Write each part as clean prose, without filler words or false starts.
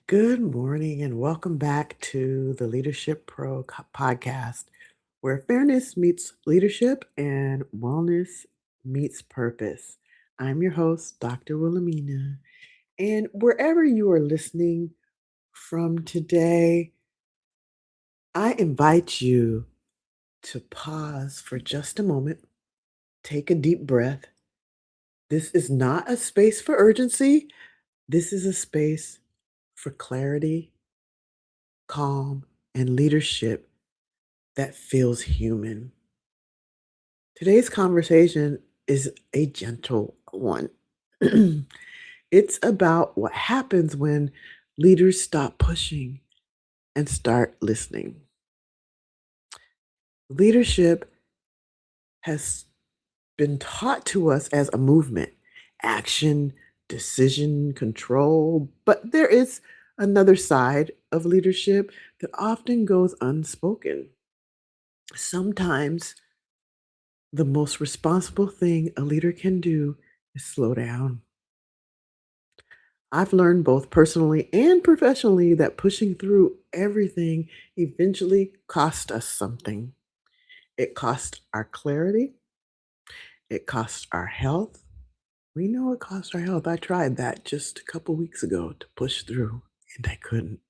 Good morning and welcome back to the Leadership podcast, where fairness meets leadership and wellness meets purpose. I'm your host, Dr. Wilhelmina, and wherever you are listening from today, I invite you to pause for just a moment, take a deep breath. This is not a space for urgency, this is a space for clarity, calm, and leadership that feels human. Today's conversation is a gentle one. It's about what happens when leaders stop pushing and start listening. Leadership has been taught to us as a movement, action, decision, control, but there is another side of leadership that often goes unspoken. Sometimes the most responsible thing a leader can do is slow down. I've learned both personally and professionally that pushing through everything eventually costs us something. It costs our clarity, it costs our health. We know it costs our health. I tried that just a couple weeks ago to push through, and I couldn't.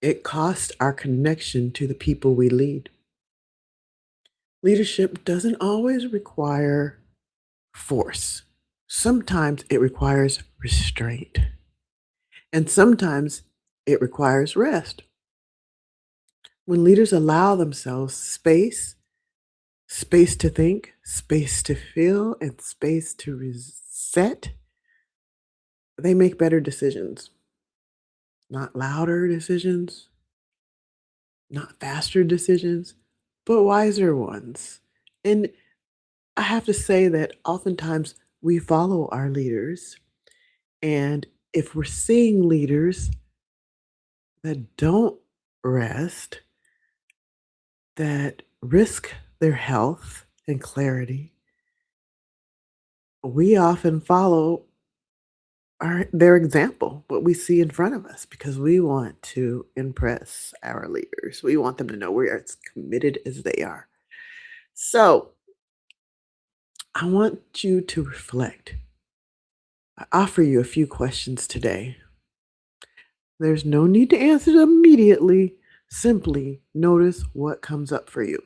It costs our connection to the people we lead. Leadership doesn't always require force. Sometimes it requires restraint, and sometimes it requires rest. When leaders allow themselves space to think, space to feel, and space to reset, they make better decisions. Not louder decisions, not faster decisions, but wiser ones. And I have to say that oftentimes we follow our leaders. And if we're seeing leaders that don't rest, that risk their health and clarity, we often follow their example, what we see in front of us, because we want to impress our leaders. We want them to know we are as committed as they are. So I want you to reflect. I offer you a few questions today. There's no need to answer them immediately. Simply notice what comes up for you.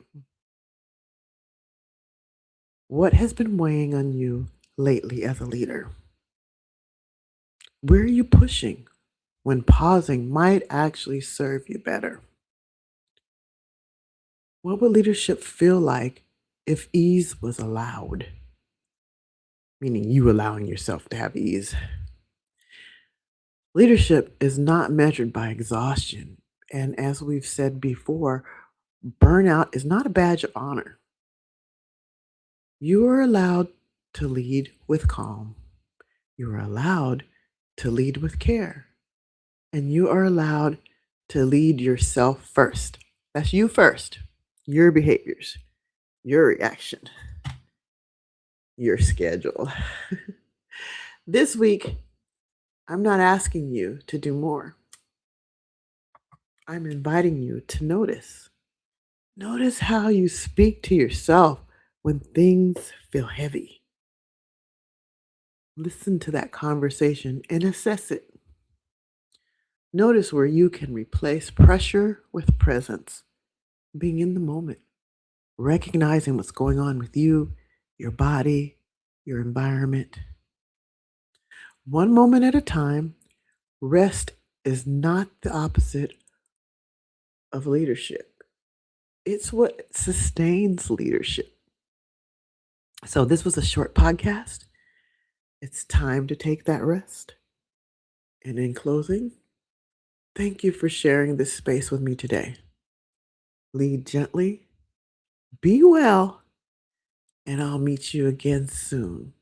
What has been weighing on you lately as a leader? Where are you pushing when pausing might actually serve you better? What would leadership feel like if ease was allowed? Meaning you allowing yourself to have ease. Leadership is not measured by exhaustion. And as we've said before, burnout is not a badge of honor. You are allowed to lead with calm. You are allowed to lead with care. And you are allowed to lead yourself first. That's you first. Your behaviors, your reaction, your schedule. This week, I'm not asking you to do more. I'm inviting you to notice. Notice how you speak to yourself when things feel heavy. Listen to that conversation and assess it. Notice where you can replace pressure with presence, being in the moment, recognizing what's going on with you, your body, your environment. One moment at a time, rest is not the opposite of leadership. It's what sustains leadership. So, this was a short podcast. It's time to take that rest. And in closing, thank you for sharing this space with me today. Lead gently, be well, and I'll meet you again soon.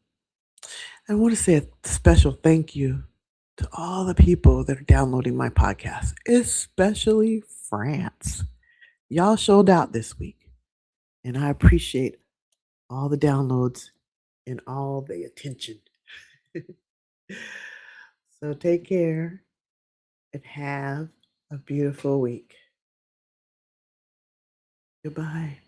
I want to say a special thank you to all the people that are downloading my podcast, especially France. Y'all showed out this week, and I appreciate all the downloads and all the attention. So take care. and have a beautiful week. Goodbye.